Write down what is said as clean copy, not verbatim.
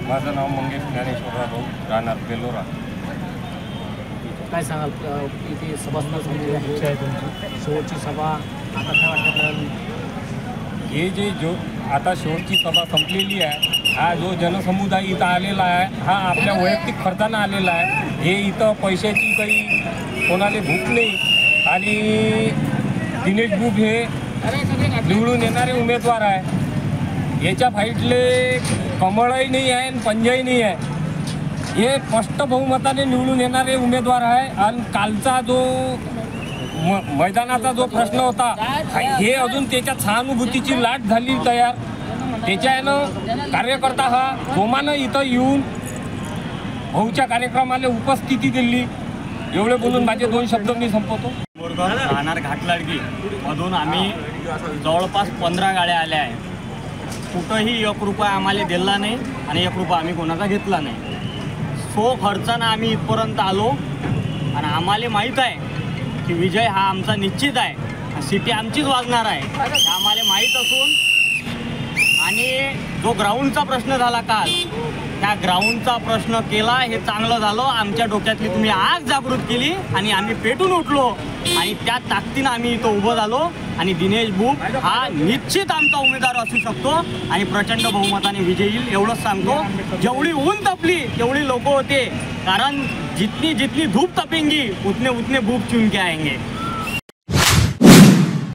माझं नाव मंगेश ज्ञानेश्वरराव भाऊ, राहणार बेलोरा. काय सांगाल इथे सभा संपलेली आहे तुमची शेवटची सभा, आता काय वाटतं आपल्याला? हे जो आता शेवटची सभा संपलेली आहे, हा जो जनसमुदाय इथं आलेला आहे हा आपल्या वैयक्तिक खर्चानं आलेला आहे. हे इथं पैशाची काही कोणाला भूक नाही. आणि दिनेश बुब हे निवडून येणारे उमेदवार आहे. याच्या फाईटले कमळही नाही आहे आणि पंजाही नाही आहे. हे स्पष्ट बहुमताने निवडून येणारे उमेदवार आहे. आणि कालचा जो मैदानाचा जो प्रश्न होता, हे अजून त्याच्यात सहानुभूतीची लाट झाली तयार. त्याच्यानं कार्यकर्ता हा जोमानं इथं येऊन भाऊच्या कार्यक्रमाला उपस्थिती दिली. एवढे बोलून माझे 2 शब्द मी संपवतो. राहणार घाटलाडगी मधून आम्ही जवळपास 15 गाड्या आल्या आहे. कुठंही 1 रुपया आम्हाला दिला नाही आणि 1 रुपया आम्ही कोणाचा घेतला नाही. सो खर्चानं आम्ही इथपर्यंत आलो आणि आम्हाला माहीत आहे की विजय हा आमचा निश्चित आहे. सिटी आमचीच वाजणार आहे हे आम्हाला माहीत असून, आणि जो ग्राउंडचा प्रश्न झाला काल, त्या ग्राउंडचा प्रश्न केला हे चांगलं झालं. आमच्या डोक्यातली तुम्ही आग जागृत केली आणि आम्ही पेटून उठलो आणि त्या ताकदीनं आम्ही इथं उभं झालो. आणि दिनेश बुब हा निश्चित आमचा उमेदवार असू शकतो आणि प्रचंड बहुमताने विजय येईल एवढंच सांगतो. जेवढी ऊन तपली तेवढी लोक होते, कारण जितनी जितनी धूप तपेंगी उतने उतने बुब चुन के आएंगे.